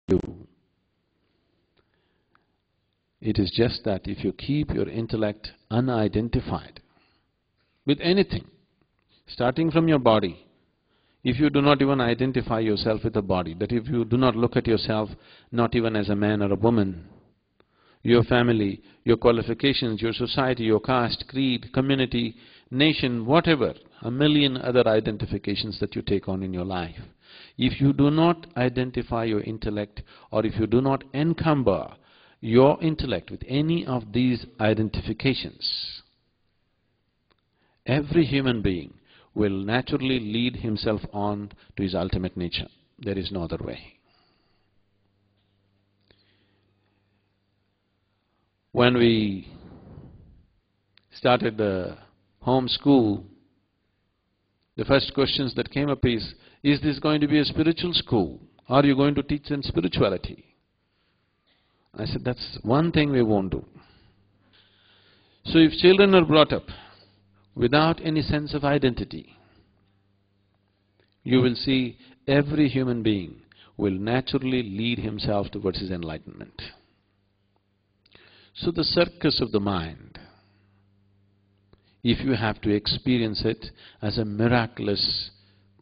you. It is just that if you keep your intellect unidentified with anything, starting from your body, if you do not even identify yourself with the body, that if you do not look at yourself not even as a man or a woman, your family, your qualifications, your society, your caste, creed, community, nation, whatever, a million other identifications that you take on in your life. If you do not identify your intellect, or if you do not encumber your intellect with any of these identifications, every human being will naturally lead himself on to his ultimate nature. There is no other way. When we started the home school, the first questions that came up is this going to be a spiritual school? Are you going to teach them spirituality? I said, that's one thing we won't do. So if children are brought up without any sense of identity, you will see every human being will naturally lead himself towards his enlightenment. So the circus of the mind, if you have to experience it as a miraculous,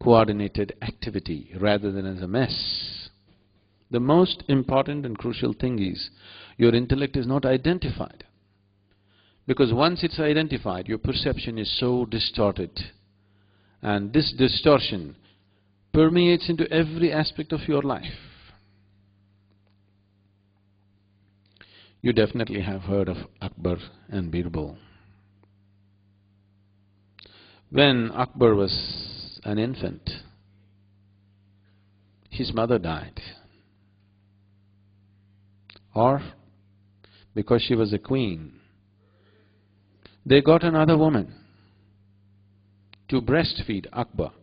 coordinated activity rather than as a mess, the most important and crucial thing is your intellect is not identified. Because once it's identified, your perception is so distorted, and this distortion permeates into every aspect of your life. You definitely have heard of Akbar and Birbal. When Akbar was an infant, his mother died. Or, because she was a queen, they got another woman to breastfeed Akbar.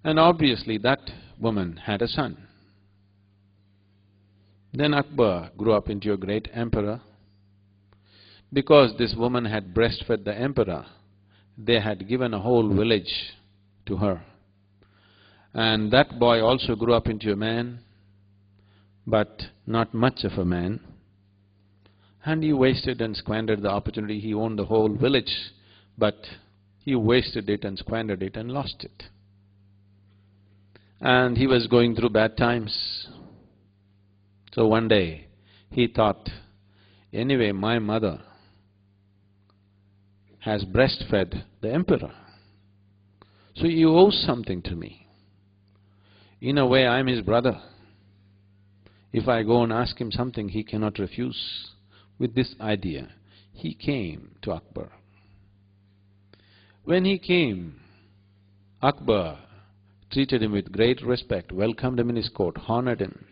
And obviously that woman had a son. Then Akbar grew up into a great emperor. Because this woman had breastfed the emperor, they had given a whole village to her. And that boy also grew up into a man, but not much of a man. And he wasted and squandered the opportunity. He owned the whole village, but he wasted it and squandered it and lost it. And he was going through bad times. So one day he thought, anyway, my mother has breastfed the emperor, so he owes something to me. In a way, I'm his brother. If I go and ask him something, he cannot refuse. With this idea, he came to Akbar. When he came, Akbar treated him with great respect, welcomed him in his court, honored him,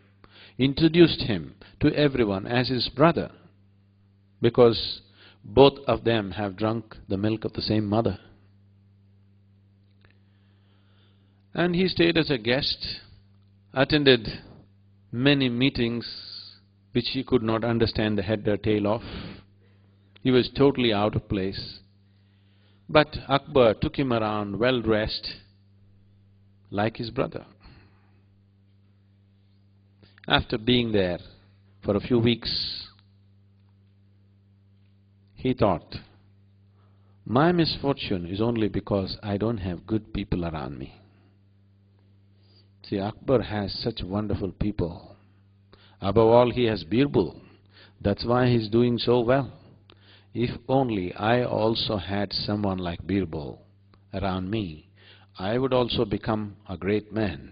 introduced him to everyone as his brother, because both of them have drunk the milk of the same mother. And he stayed as a guest, attended many meetings which he could not understand the head or tail of. He was totally out of place. But Akbar took him around well-dressed, like his brother. After being there for a few weeks, he thought, my misfortune is only because I don't have good people around me. See, Akbar has such wonderful people. Above all, he has Birbal. That's why he's doing so well. If only I also had someone like Birbal around me, I would also become a great man.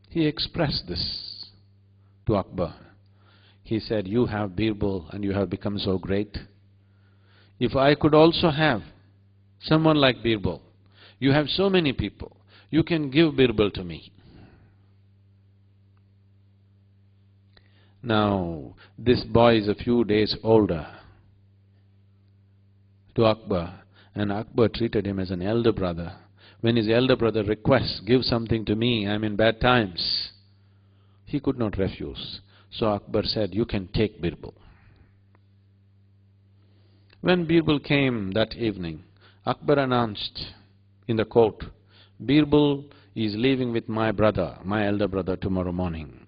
He expressed this to Akbar. He said, you have Birbal and you have become so great. If I could also have someone like Birbal, you have so many people, you can give Birbal to me. Now, this boy is a few days older to Akbar, and Akbar treated him as an elder brother. When his elder brother requests, give something to me, I'm in bad times, he could not refuse. So Akbar said, you can take Birbal. When Birbal came that evening, Akbar announced in the court, Birbal he is leaving with my brother, my elder brother, tomorrow morning.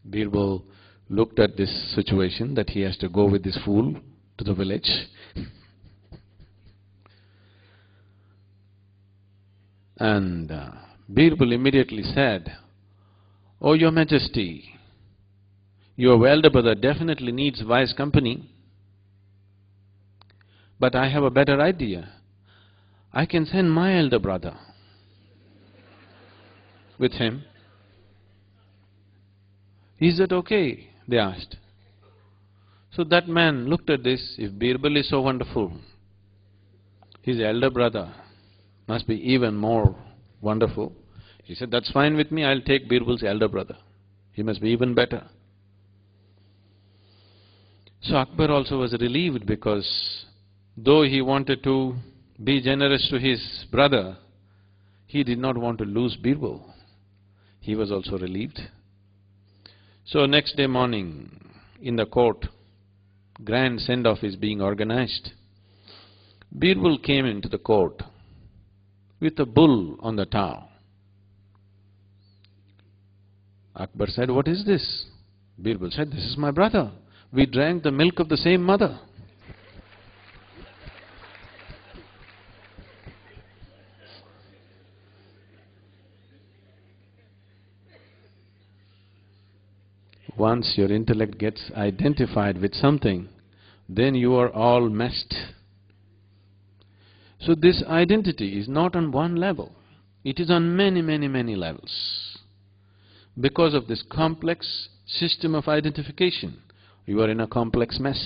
Birbal looked at this situation that he has to go with this fool to the village. And Birbal immediately said, "Oh, Your Majesty, your elder brother definitely needs wise company, but I have a better idea. I can send my elder brother with him." "Is that okay?" they asked. So that man looked at this, if Birbal is so wonderful, his elder brother must be even more wonderful. He said, "That's fine with me, I'll take Birbal's elder brother. He must be even better." So Akbar also was relieved, because though he wanted to be generous to his brother, he did not want to lose Birbal. He was also relieved. So next day morning, in the court, grand send-off is being organized. Birbal came into the court with a bull on the tow. Akbar said, "What is this?" Birbal said, "This is my brother. We drank the milk of the same mother." Once your intellect gets identified with something, then you are all messed. So this identity is not on one level, it is on many, many, many levels. Because of this complex system of identification, you are in a complex mess.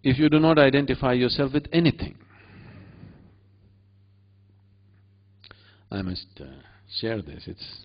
If you do not identify yourself with anything, I must share this, it's